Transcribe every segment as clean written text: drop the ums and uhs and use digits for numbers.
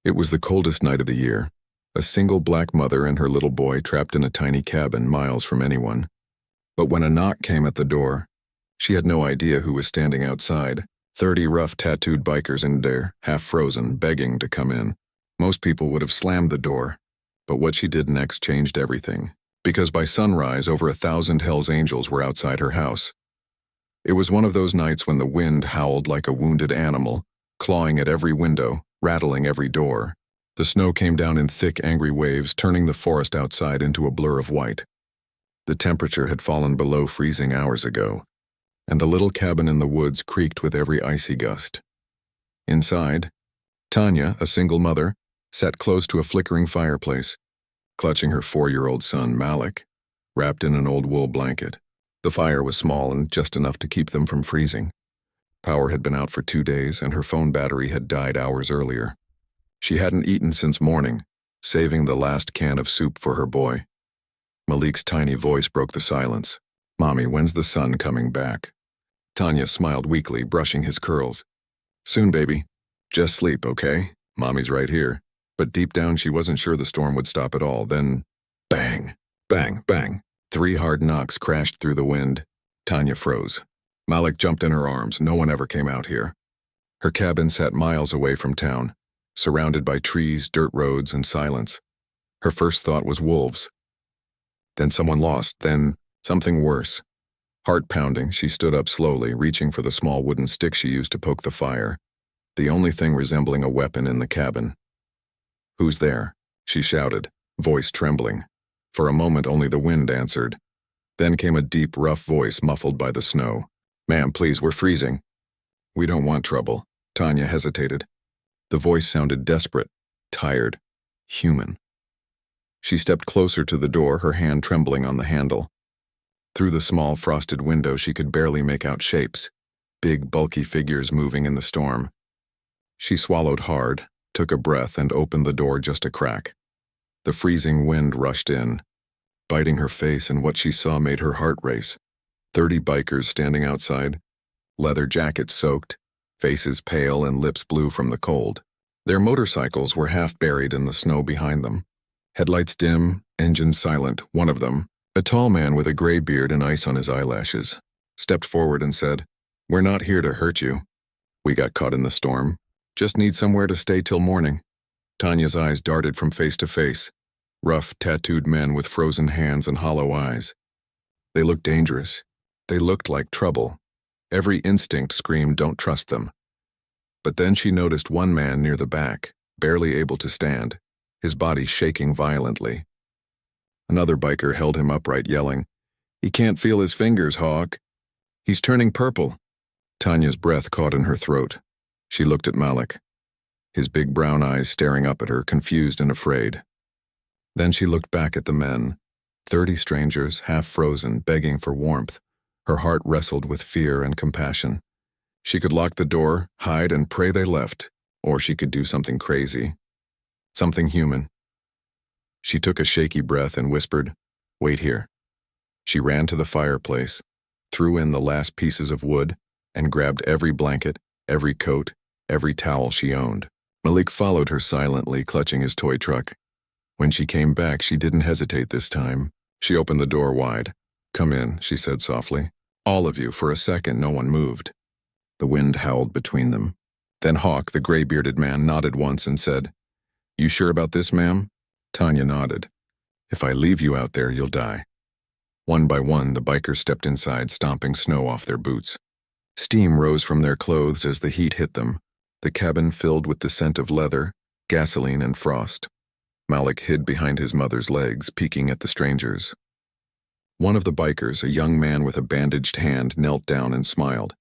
It was the coldest night of the year. A single black mother and her little boy trapped in a tiny cabin miles from anyone. But when a knock came at the door, she had no idea who was standing outside. 30 rough tattooed bikers in there, half frozen, begging to come in. Most people would have slammed the door, but what she did next changed everything. Because by sunrise, over 1,000 Hell's Angels were outside her house. It was one of those nights when the wind howled like a wounded animal, clawing at every window, rattling every door. The snow came down in thick, angry waves, turning the forest outside into a blur of white. The temperature had fallen below freezing hours ago, and the little cabin in the woods creaked with every icy gust. Inside, Tanya, a single mother, sat close to a flickering fireplace, clutching her 4-year-old son, Malik, wrapped in an old wool blanket. The fire was small and just enough to keep them from freezing. Power had been out for 2 days, and her phone battery had died hours earlier. She hadn't eaten since morning, saving the last can of soup for her boy. Malik's tiny voice broke the silence. "Mommy, when's the sun coming back?" Tanya smiled weakly, brushing his curls. "Soon, baby. Just sleep, okay? Mommy's right here." But deep down she wasn't sure the storm would stop at all. Then, bang, bang, bang. 3 hard knocks crashed through the wind. Tanya froze. Malik jumped in her arms. No one ever came out here. Her cabin sat miles away from town, surrounded by trees, dirt roads, and silence. Her first thought was wolves. Then someone lost, then something worse. Heart pounding, she stood up slowly, reaching for the small wooden stick she used to poke the fire, the only thing resembling a weapon in the cabin. "Who's there?" she shouted, voice trembling. For a moment only the wind answered. Then came a deep, rough voice muffled by the snow. "Ma'am, please, we're freezing." "We don't want trouble." Tanya hesitated. The voice sounded desperate, tired, human. She stepped closer to the door, her hand trembling on the handle. Through the small frosted window she could barely make out shapes, big, bulky figures moving in the storm. She swallowed hard, took a breath, and opened the door just a crack. The freezing wind rushed in, biting her face, and what she saw made her heart race. 30 bikers standing outside, leather jackets soaked, faces pale and lips blue from the cold. Their motorcycles were half buried in the snow behind them. Headlights dim, engines silent. One of them, a tall man with a gray beard and ice on his eyelashes, stepped forward and said, "We're not here to hurt you. We got caught in the storm. Just need somewhere to stay till morning." Tanya's eyes darted from face to face. Rough, tattooed men with frozen hands and hollow eyes. They looked dangerous. They looked like trouble. Every instinct screamed, "Don't trust them." But then she noticed one man near the back, barely able to stand, his body shaking violently. Another biker held him upright, yelling, "He can't feel his fingers, Hawk. He's turning purple." Tanya's breath caught in her throat. She looked at Malik, his big brown eyes staring up at her, confused and afraid. Then she looked back at the men, 30 strangers, half frozen, begging for warmth. Her heart wrestled with fear and compassion. She could lock the door, hide, and pray they left, or she could do something crazy, something human. She took a shaky breath and whispered, "Wait here." She ran to the fireplace, threw in the last pieces of wood, and grabbed every blanket, every coat, every towel she owned. Malik followed her silently, clutching his toy truck. When she came back, she didn't hesitate this time. She opened the door wide. "Come in," she said softly. "All of you." For a second, no one moved. The wind howled between them. Then Hawk, the gray-bearded man, nodded once and said, "You sure about this, ma'am?" Tanya nodded. "If I leave you out there, you'll die." One by one, the bikers stepped inside, stomping snow off their boots. Steam rose from their clothes as the heat hit them, the cabin filled with the scent of leather, gasoline, and frost. Malik hid behind his mother's legs, peeking at the strangers. One of the bikers, a young man with a bandaged hand, knelt down and smiled.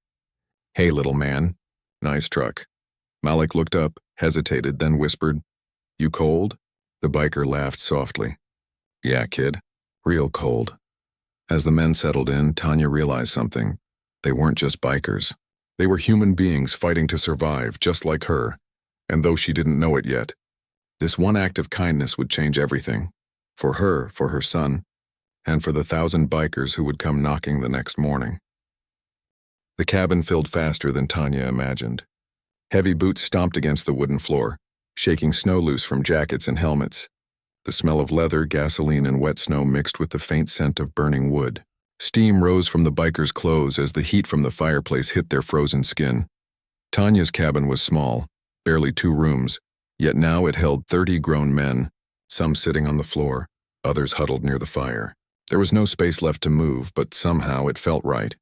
"Hey, little man. Nice truck." Malik looked up, hesitated, then whispered, "You cold?" The biker laughed softly. "Yeah, kid. Real cold." As the men settled in, Tanya realized something. They weren't just bikers. They were human beings fighting to survive, just like her. And though she didn't know it yet, this one act of kindness would change everything. For her, for her son, and for the 1,000 bikers who would come knocking the next morning. The cabin filled faster than Tanya imagined. Heavy boots stomped against the wooden floor. shaking snow loose from jackets and helmets. The smell of leather, gasoline, and wet snow mixed with the faint scent of burning wood. Steam rose from the bikers' clothes as the heat from the fireplace hit their frozen skin. Tanya's cabin was small, barely 2 rooms, yet now it held 30 grown men, some sitting on the floor, others huddled near the fire. There was no space left to move, but somehow it felt right.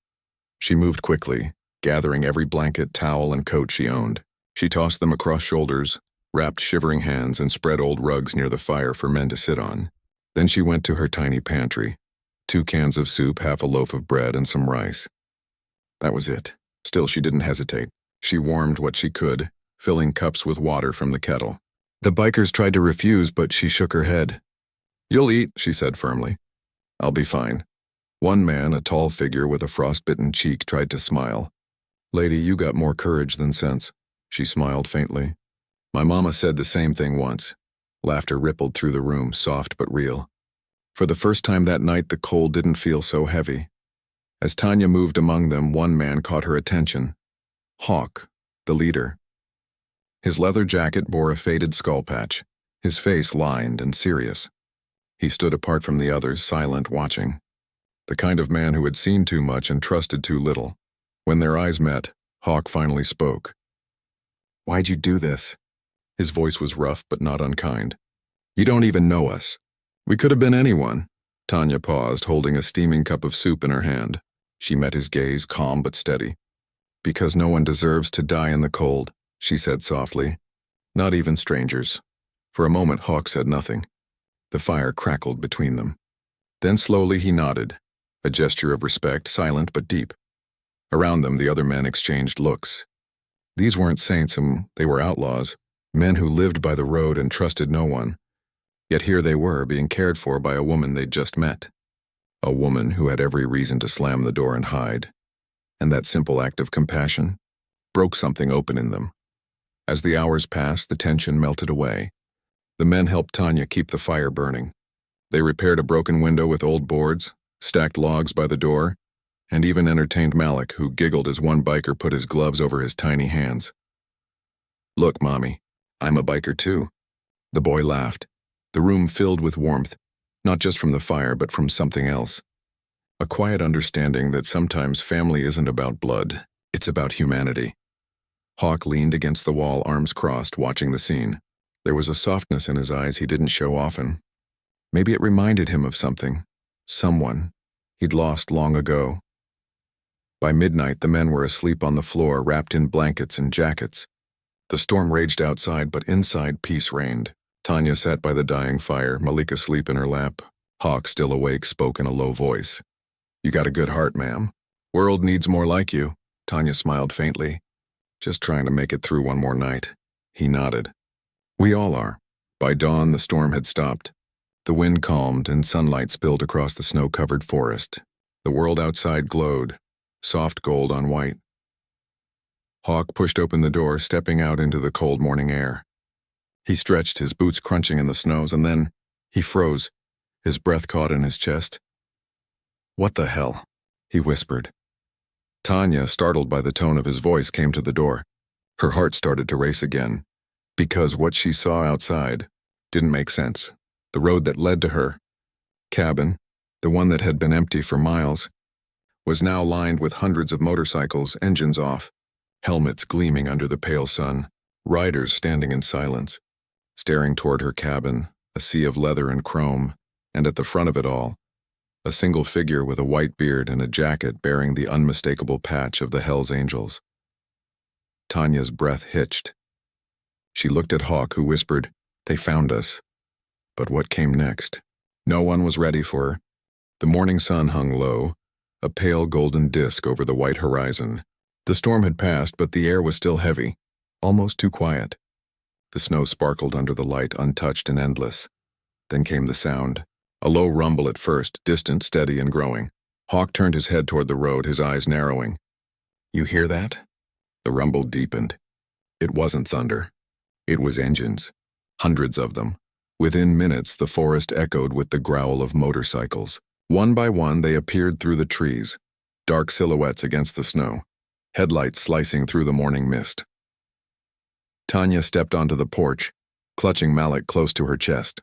She moved quickly, gathering every blanket, towel, and coat she owned. She tossed them across shoulders, wrapped shivering hands, and spread old rugs near the fire for men to sit on. Then she went to her tiny pantry. 2 cans of soup, half a loaf of bread, and some rice. That was it. Still, she didn't hesitate. She warmed what she could, filling cups with water from the kettle. The bikers tried to refuse, but she shook her head. "You'll eat," she said firmly. "I'll be fine." One man, a tall figure with a frostbitten cheek, tried to smile. "Lady, you got more courage than sense." She smiled faintly. "My mama said the same thing once." Laughter rippled through the room, soft but real. For the first time that night, the cold didn't feel so heavy. As Tanya moved among them, one man caught her attention. Hawk, the leader. His leather jacket bore a faded skull patch, his face lined and serious. He stood apart from the others, silent, watching. The kind of man who had seen too much and trusted too little. When their eyes met, Hawk finally spoke. "Why'd you do this?" His voice was rough but not unkind. "You don't even know us." "We could have been anyone." Tanya paused, holding a steaming cup of soup in her hand. She met his gaze, calm but steady. "Because no one deserves to die in the cold," she said softly. "Not even strangers." For a moment, Hawk said nothing. The fire crackled between them. Then slowly he nodded, a gesture of respect, silent but deep. Around them, the other men exchanged looks. These weren't saints, they were outlaws, men who lived by the road and trusted no one. Yet here they were, being cared for by a woman they'd just met. A woman who had every reason to slam the door and hide. And that simple act of compassion broke something open in them. As the hours passed, the tension melted away. The men helped Tanya keep the fire burning. They repaired a broken window with old boards, stacked logs by the door, and even entertained Malik, who giggled as one biker put his gloves over his tiny hands. "Look, Mommy, I'm a biker too." The boy laughed. The room filled with warmth, not just from the fire, but from something else. A quiet understanding that sometimes family isn't about blood, it's about humanity. Hawk leaned against the wall, arms crossed, watching the scene. There was a softness in his eyes he didn't show often. Maybe it reminded him of something, someone he'd lost long ago. By midnight, the men were asleep on the floor, wrapped in blankets and jackets. The storm raged outside, but inside peace reigned. Tanya sat by the dying fire, Malik asleep in her lap. Hawk, still awake, spoke in a low voice. "You got a good heart, ma'am. World needs more like you." Tanya smiled faintly. "Just trying to make it through one more night." He nodded. "We all are." By dawn, the storm had stopped. The wind calmed and sunlight spilled across the snow-covered forest. The world outside glowed, soft gold on white. Hawk pushed open the door, stepping out into the cold morning air. He stretched, his boots crunching in the snows, and then he froze, his breath caught in his chest. "What the hell?" he whispered. Tanya, startled by the tone of his voice, came to the door. Her heart started to race again, because what she saw outside didn't make sense. The road that led to her cabin, the one that had been empty for miles, was now lined with hundreds of motorcycles, engines off, helmets gleaming under the pale sun, riders standing in silence. Staring toward her cabin, a sea of leather and chrome, and at the front of it all, a single figure with a white beard and a jacket bearing the unmistakable patch of the Hells Angels. Tanya's breath hitched. She looked at Hawk, who whispered, "They found us." But what came next? No one was ready for her. The morning sun hung low, a pale golden disk over the white horizon. The storm had passed, but the air was still heavy, almost too quiet. The snow sparkled under the light, untouched and endless. Then came the sound, a low rumble at first, distant, steady, and growing. Hawk turned his head toward the road, his eyes narrowing. "You hear that?" The rumble deepened. It wasn't thunder. It was engines. Hundreds of them. Within minutes, the forest echoed with the growl of motorcycles. One by one, they appeared through the trees, dark silhouettes against the snow, headlights slicing through the morning mist. Tanya stepped onto the porch, clutching Malik close to her chest.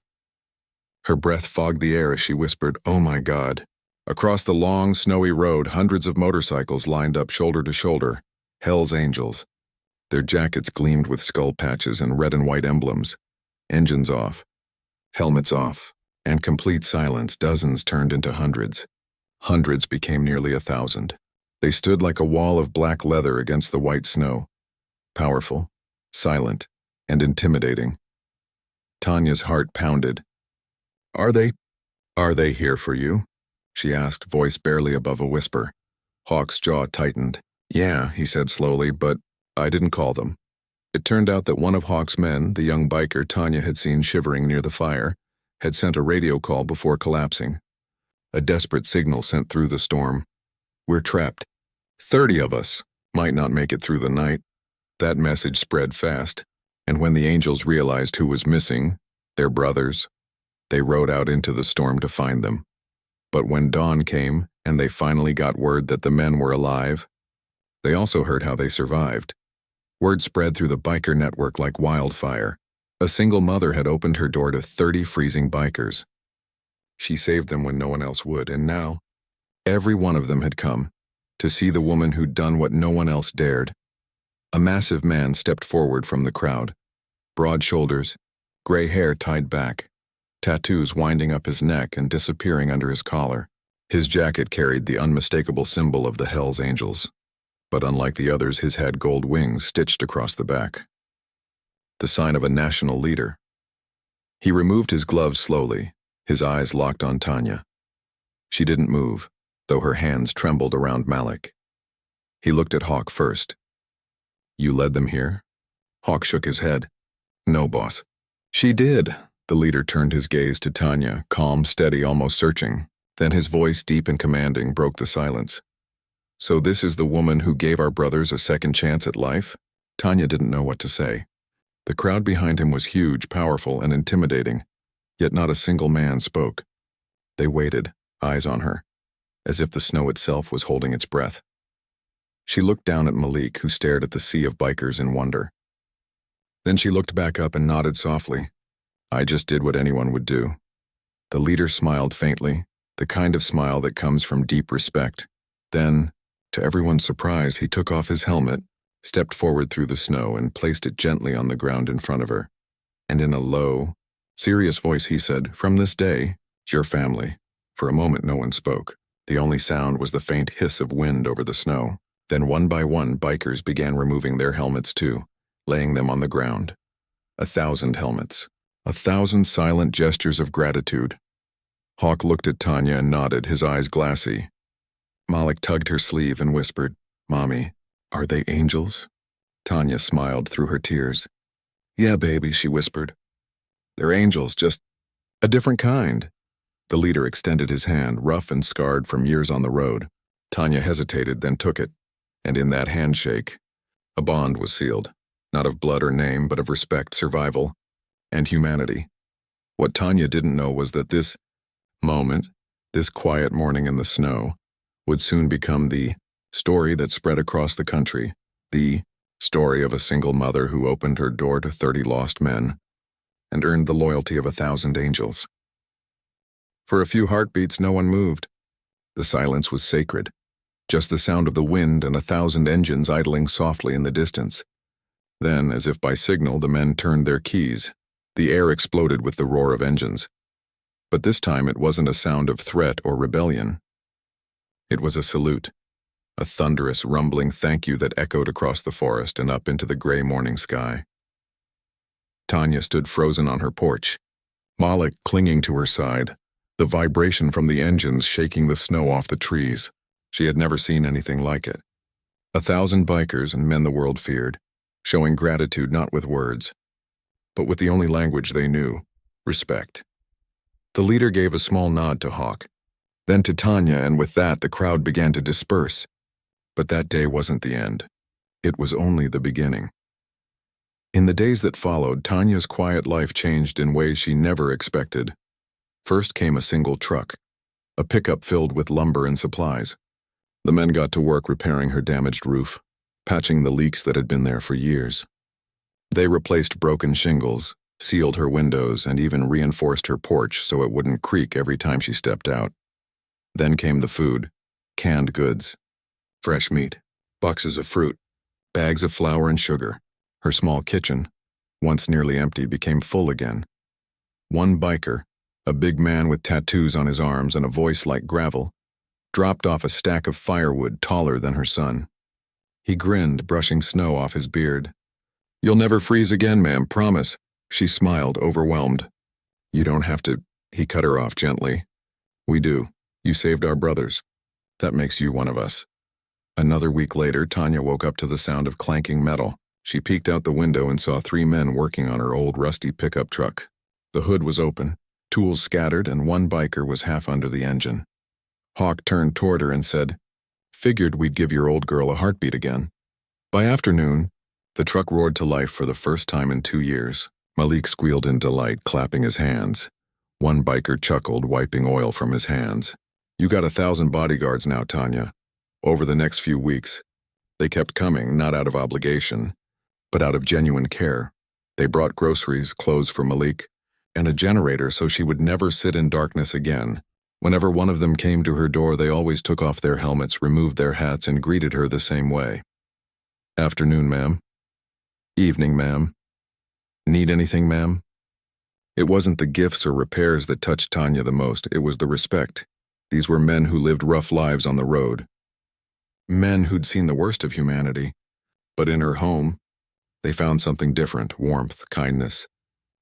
Her breath fogged the air as she whispered, "Oh my God." Across the long, snowy road, hundreds of motorcycles lined up shoulder to shoulder, Hell's Angels. Their jackets gleamed with skull patches and red and white emblems. Engines off, helmets off, and complete silence. Dozens turned into hundreds. Hundreds became nearly 1,000. They stood like a wall of black leather against the white snow, powerful, silent, and intimidating. Tanya's heart pounded. Are they here for you?" she asked, voice barely above a whisper. Hawk's jaw tightened. "Yeah," he said slowly, "but I didn't call them." It turned out that one of Hawk's men, the young biker Tanya had seen shivering near the fire, had sent a radio call before collapsing. A desperate signal sent through the storm. "We're trapped. 30 of us might not make it through the night." That message spread fast, and when the Angels realized who was missing, their brothers, they rode out into the storm to find them. But when dawn came and they finally got word that the men were alive, they also heard how they survived. Word spread through the biker network like wildfire. A single mother had opened her door to 30 freezing bikers. She saved them when no one else would, and now, every one of them had come to see the woman who'd done what no one else dared. A massive man stepped forward from the crowd. Broad shoulders, gray hair tied back, tattoos winding up his neck and disappearing under his collar. His jacket carried the unmistakable symbol of the Hell's Angels, but unlike the others, his had gold wings stitched across the back. The sign of a national leader. He removed his gloves slowly, his eyes locked on Tanya. She didn't move, though her hands trembled around Malik. He looked at Hawk first. "You led them here?" Hawk shook his head. "No, boss." "She did." The leader turned his gaze to Tanya, calm, steady, almost searching. Then his voice, deep and commanding, broke the silence. "So this is the woman who gave our brothers a second chance at life?" Tanya didn't know what to say. The crowd behind him was huge, powerful, and intimidating, yet not a single man spoke. They waited, eyes on her, as if the snow itself was holding its breath. She looked down at Malik, who stared at the sea of bikers in wonder. Then she looked back up and nodded softly. "I just did what anyone would do." The leader smiled faintly, the kind of smile that comes from deep respect. Then, to everyone's surprise, he took off his helmet, stepped forward through the snow, and placed it gently on the ground in front of her. And in a low, serious voice he said, "From this day, your family." For a moment no one spoke. The only sound was the faint hiss of wind over the snow. Then one by one bikers began removing their helmets too, laying them on the ground. 1,000 helmets. 1,000 silent gestures of gratitude. Hawk looked at Tanya and nodded, his eyes glassy. Malik tugged her sleeve and whispered, "Mommy, are they angels?" Tanya smiled through her tears. "Yeah, baby," she whispered. "They're angels, just a different kind." The leader extended his hand, rough and scarred from years on the road. Tanya hesitated, then took it. And in that handshake, a bond was sealed, not of blood or name, but of respect, survival, and humanity. What Tanya didn't know was that this moment, this quiet morning in the snow, would soon become the story that spread across the country, the story of a single mother who opened her door to 30 lost men and earned the loyalty of 1,000 angels. For a few heartbeats, no one moved. The silence was sacred, just the sound of the wind and 1,000 engines idling softly in the distance. Then, as if by signal, the men turned their keys. The air exploded with the roar of engines. But this time it wasn't a sound of threat or rebellion. It was a salute, a thunderous, rumbling thank you that echoed across the forest and up into the gray morning sky. Tanya stood frozen on her porch, Malik clinging to her side, the vibration from the engines shaking the snow off the trees. She had never seen anything like it. 1,000 bikers and men the world feared, showing gratitude not with words, but with the only language they knew, respect. The leader gave a small nod to Hawk, then to Tanya, and with that the crowd began to disperse. But that day wasn't the end. It was only the beginning. In the days that followed, Tanya's quiet life changed in ways she never expected. First came a single truck, a pickup filled with lumber and supplies. The men got to work repairing her damaged roof, patching the leaks that had been there for years. They replaced broken shingles, sealed her windows, and even reinforced her porch so it wouldn't creak every time she stepped out. Then came the food, canned goods, fresh meat, boxes of fruit, bags of flour and sugar. Her small kitchen, once nearly empty, became full again. One biker, a big man with tattoos on his arms and a voice like gravel, dropped off a stack of firewood taller than her son. He grinned, brushing snow off his beard. "You'll never freeze again, ma'am, promise." She smiled, overwhelmed. "You don't have to," he cut her off gently. "We do. You saved our brothers. That makes you one of us." Another week later, Tanya woke up to the sound of clanking metal. She peeked out the window and saw 3 men working on her old rusty pickup truck. The hood was open, tools scattered, and one biker was half under the engine. Hawk turned toward her and said, "Figured we'd give your old girl a heartbeat again." By afternoon, the truck roared to life for the first time in 2 years. Malik squealed in delight, clapping his hands. One biker chuckled, wiping oil from his hands. "You got 1,000 bodyguards now, Tanya." Over the next few weeks, they kept coming, not out of obligation, but out of genuine care. They brought groceries, clothes for Malik, and a generator so she would never sit in darkness again. Whenever one of them came to her door, they always took off their helmets, removed their hats, and greeted her the same way. "Afternoon, ma'am." "Evening, ma'am." "Need anything, ma'am?" It wasn't the gifts or repairs that touched Tanya the most, it was the respect. These were men who lived rough lives on the road. Men who'd seen the worst of humanity. But in her home, they found something different: warmth, kindness,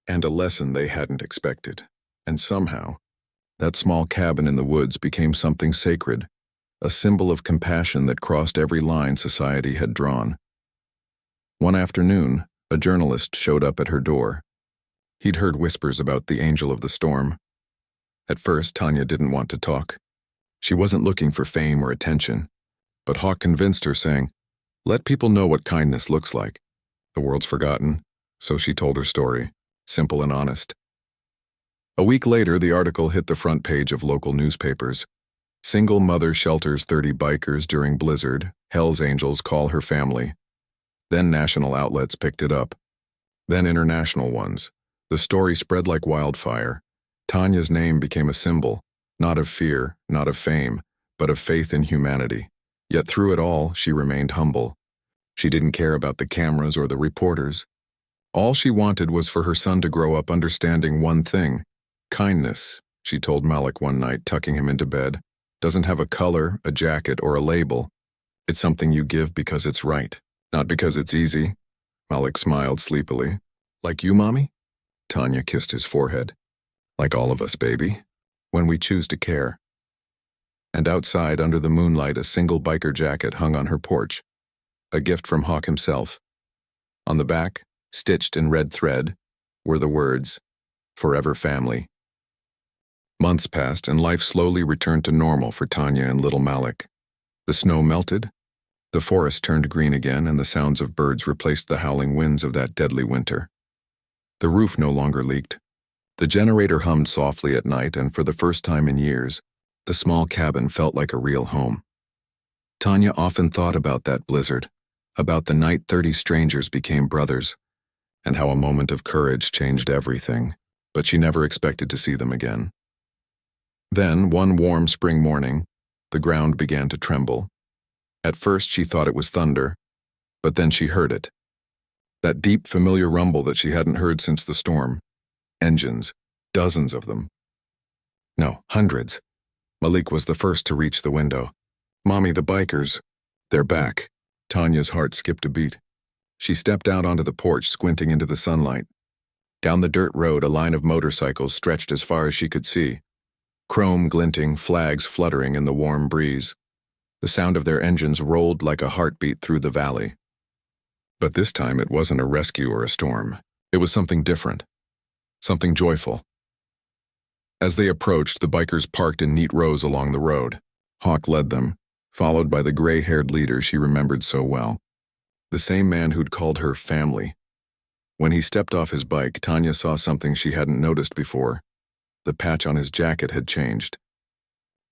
and a lesson they hadn't expected. And somehow, that small cabin in the woods became something sacred, a symbol of compassion that crossed every line society had drawn. One afternoon, a journalist showed up at her door. He'd heard whispers about the angel of the storm. At first, Tanya didn't want to talk. She wasn't looking for fame or attention. But Hawk convinced her, saying, "Let people know what kindness looks like. The world's forgotten." So she told her story, simple and honest. A week later, the article hit the front page of local newspapers. Single mother shelters 30 bikers during blizzard. Hell's Angels call her family. Then national outlets picked it up. Then international ones. The story spread like wildfire. Tanya's name became a symbol, not of fear, not of fame, but of faith in humanity. Yet through it all, she remained humble. She didn't care about the cameras or the reporters. All she wanted was for her son to grow up understanding one thing: kindness, she told Malik one night, tucking him into bed, doesn't have a color, a jacket, or a label. It's something you give because it's right, not because it's easy. Malik smiled sleepily. "Like you, Mommy?" Tanya kissed his forehead. "Like all of us, baby, when we choose to care." And outside, under the moonlight, a single biker jacket hung on her porch, a gift from Hawk himself. On the back, stitched in red thread, were the words, "Forever Family." Months passed, and life slowly returned to normal for Tanya and little Malik. The snow melted, the forest turned green again, and the sounds of birds replaced the howling winds of that deadly winter. The roof no longer leaked. The generator hummed softly at night, and for the first time in years, the small cabin felt like a real home. Tanya often thought about that blizzard, about the night 30 strangers became brothers, and how a moment of courage changed everything, but she never expected to see them again. Then, one warm spring morning, the ground began to tremble. At first she thought it was thunder, but then she heard it. That deep, familiar rumble that she hadn't heard since the storm. Engines, dozens of them. No, hundreds. Malik was the first to reach the window. "Mommy, the bikers. They're back." Tanya's heart skipped a beat. She stepped out onto the porch, squinting into the sunlight. Down the dirt road, a line of motorcycles stretched as far as she could see. Chrome glinting, flags fluttering in the warm breeze. The sound of their engines rolled like a heartbeat through the valley. But this time it wasn't a rescue or a storm. It was something different. Something joyful. As they approached, the bikers parked in neat rows along the road. Hawk led them, followed by the gray-haired leader she remembered so well. The same man who'd called her family. When he stepped off his bike, Tanya saw something she hadn't noticed before. The patch on his jacket had changed.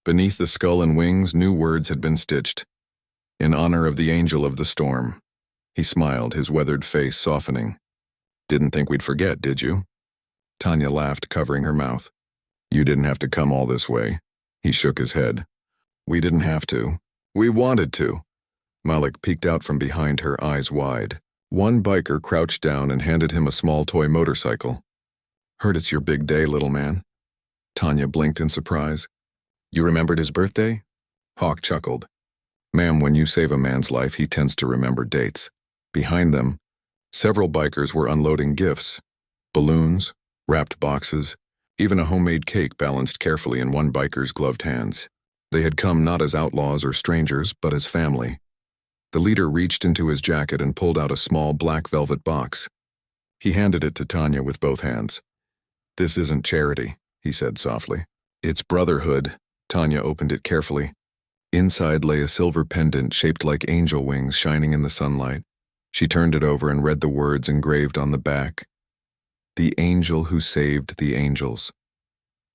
Beneath the skull and wings, new words had been stitched. "In honor of the angel of the storm." He smiled, his weathered face softening. "Didn't think we'd forget, did you?" Tanya laughed, covering her mouth. You didn't have to come all this way. He shook his head. We didn't have to. We wanted to. Malik peeked out from behind her, eyes wide. One biker crouched down and handed him a small toy motorcycle. Heard it's your big day, little man. Tanya blinked in surprise. You remembered his birthday? Hawk chuckled. Ma'am, when you save a man's life, he tends to remember dates. Behind them, several bikers were unloading gifts. Balloons, wrapped boxes, even a homemade cake balanced carefully in one biker's gloved hands. They had come not as outlaws or strangers, but as family. The leader reached into his jacket and pulled out a small black velvet box. He handed it to Tanya with both hands. This isn't charity, he said softly. It's brotherhood. Tanya opened it carefully. Inside lay a silver pendant shaped like angel wings shining in the sunlight. She turned it over and read the words engraved on the back. The angel who saved the angels.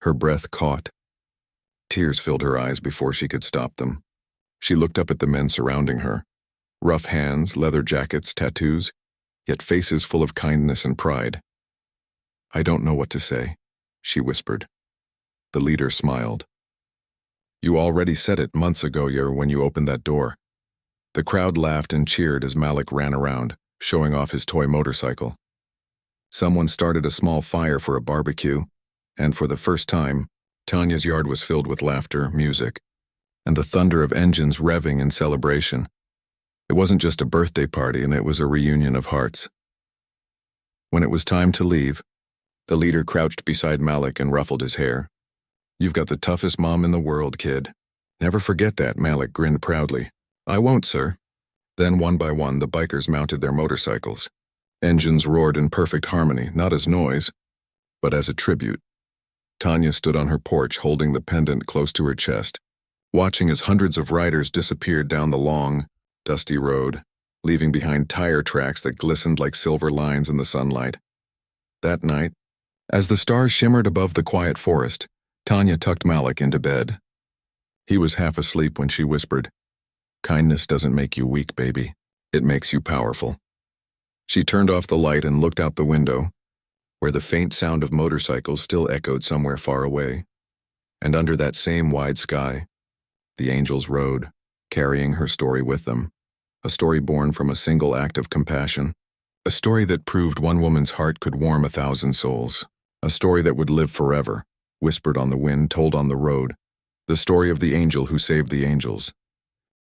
Her breath caught. Tears filled her eyes before she could stop them. She looked up at the men surrounding her. Rough hands, leather jackets, tattoos, yet faces full of kindness and pride. I don't know what to say, she whispered. The leader smiled. You already said it months ago, when you opened that door. The crowd laughed and cheered as Malik ran around, showing off his toy motorcycle. Someone started a small fire for a barbecue, and for the first time, Tanya's yard was filled with laughter, music, and the thunder of engines revving in celebration. It wasn't just a birthday party, and it was a reunion of hearts. When it was time to leave, the leader crouched beside Malik and ruffled his hair. You've got the toughest mom in the world, kid. Never forget that, Malik grinned proudly. I won't, sir. Then one by one, the bikers mounted their motorcycles. Engines roared in perfect harmony, not as noise, but as a tribute. Tanya stood on her porch holding the pendant close to her chest, watching as hundreds of riders disappeared down the long, dusty road, leaving behind tire tracks that glistened like silver lines in the sunlight. That night, as the stars shimmered above the quiet forest, Tanya tucked Malik into bed. He was half asleep when she whispered, Kindness doesn't make you weak, baby. It makes you powerful. She turned off the light and looked out the window, where the faint sound of motorcycles still echoed somewhere far away. And under that same wide sky, the angels rode, carrying her story with them, a story born from a single act of compassion, a story that proved one woman's heart could warm 1,000 souls, a story that would live forever, whispered on the wind, told on the road, the story of the angel who saved the angels.